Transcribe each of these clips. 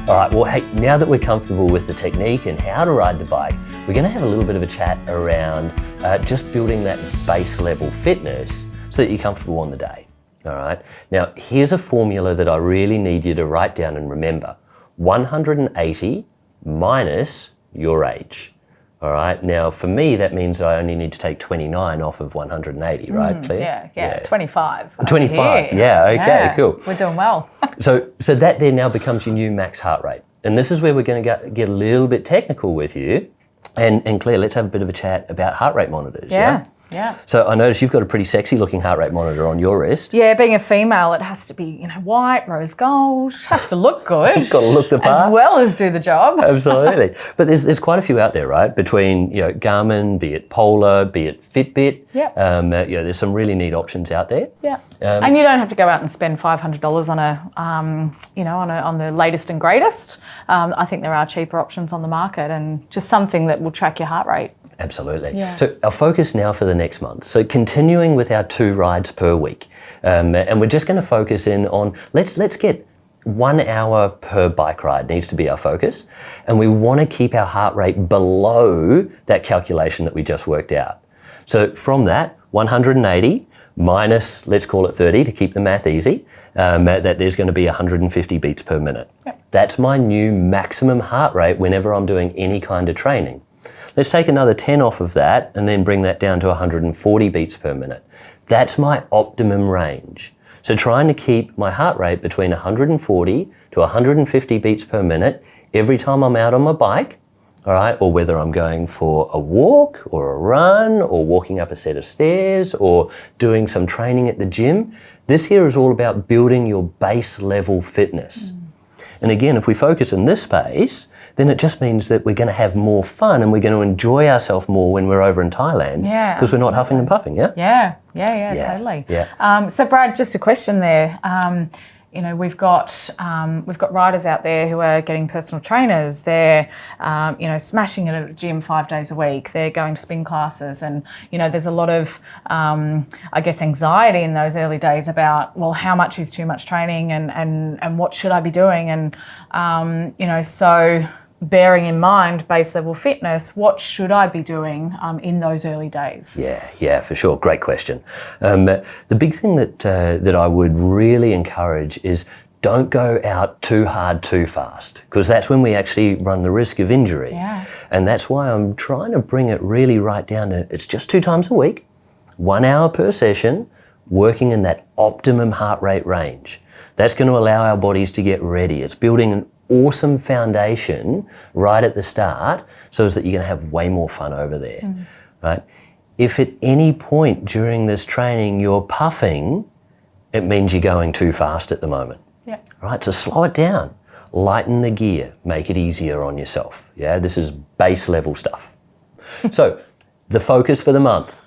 All right, well, hey, now that we're comfortable with the technique and how to ride the bike, we're going to have a little bit of a chat around just building that base level fitness so that you're comfortable on the day. All right, now here's a formula that I really need you to write down and remember. 180 minus your age. All right, now for me that means I only need to take 29 off of 180, right, Claire? Yeah, 25. 25, yeah, okay, cool. We're doing well. So that then now becomes your new max heart rate. And this is where we're going to get a little bit technical with you. And Claire, let's have a bit of a chat about heart rate monitors. Yeah. So I noticed you've got a pretty sexy looking heart rate monitor on your wrist. Yeah, being a female, it has to be, white, rose gold, has to look good. You've got to look the part. As well as do the job. Absolutely. But there's quite a few out there, right? Between, Garmin, be it Polar, be it Fitbit. Yeah. There's some really neat options out there. Yeah. And you don't have to go out and spend $500 on the latest and greatest. I think there are cheaper options on the market and just something that will track your heart rate. Absolutely. Yeah. So our focus now for the next month. So continuing with our 2 rides per week. And we're just going to focus in on, let's get 1 hour per bike ride needs to be our focus. And we want to keep our heart rate below that calculation that we just worked out. So from that, 180 minus, let's call it 30 to keep the math easy, that there's going to be 150 beats per minute. Yep. That's my new maximum heart rate whenever I'm doing any kind of training. Let's take another 10 off of that and then bring that down to 140 beats per minute. That's my optimum range. So trying to keep my heart rate between 140 to 150 beats per minute every time I'm out on my bike, all right, or whether I'm going for a walk or a run or walking up a set of stairs or doing some training at the gym. This here is all about building your base level fitness. And again, if we focus in this space, then it just means that we're going to have more fun and we're going to enjoy ourselves more when we're over in Thailand. Yeah, because we're not huffing and puffing, yeah? Yeah, totally. Yeah. So Brad, just a question there. We've got riders out there who are getting personal trainers. They're, smashing it at the gym 5 days a week. They're going to spin classes, and there's a lot of, anxiety in those early days about, well, how much is too much training, and what should I be doing, and so. Bearing in mind base level fitness, what should I be doing in those early days? Yeah, for sure. Great question. The big thing that I would really encourage is don't go out too hard too fast, because that's when we actually run the risk of injury. Yeah. And that's why I'm trying to bring it really right down to it's just 2 times a week, 1 hour per session, working in that optimum heart rate range. That's going to allow our bodies to get ready. It's building an awesome foundation right at the start so that you're going to have way more fun over there, right? If at any point during this training you're puffing, it means you're going too fast at the moment. Yeah. Right, so slow it down, lighten the gear, make it easier on yourself. Yeah, this is base level stuff. So the focus for the month,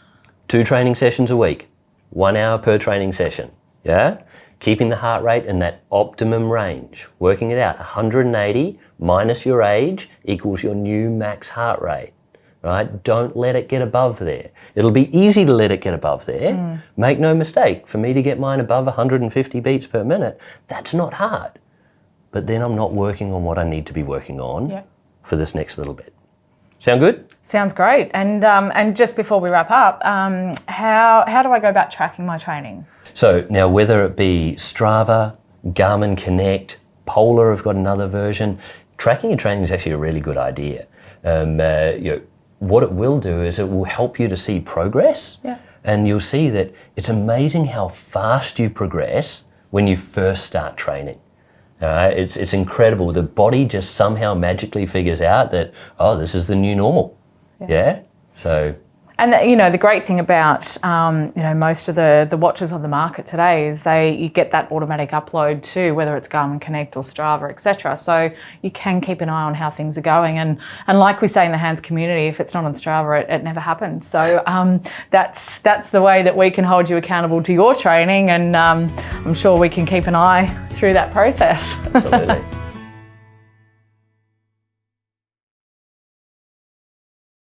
2 training sessions a week, 1 hour per training session, yeah? Keeping the heart rate in that optimum range, working it out. 180 minus your age equals your new max heart rate, right? Don't let it get above there. It'll be easy to let it get above there. Make no mistake, for me to get mine above 150 beats per minute, that's not hard. But then I'm not working on what I need to be working on for this next little bit. Sound good? Sounds great. And just before we wrap up, how do I go about tracking my training? So now whether it be Strava, Garmin Connect, Polar have got another version, tracking your training is actually a really good idea. What it will do is it will help you to see progress, and you'll see that it's amazing how fast you progress when you first start training. It's incredible. The body just somehow magically figures out that, this is the new normal. Yeah? So... And the great thing about most of the watches on the market today is you get that automatic upload too, whether it's Garmin Connect or Strava, etc. So you can keep an eye on how things are going, and like we say in the Hands community, if it's not on Strava, it never happens. So that's the way that we can hold you accountable to your training, and I'm sure we can keep an eye through that process. Absolutely.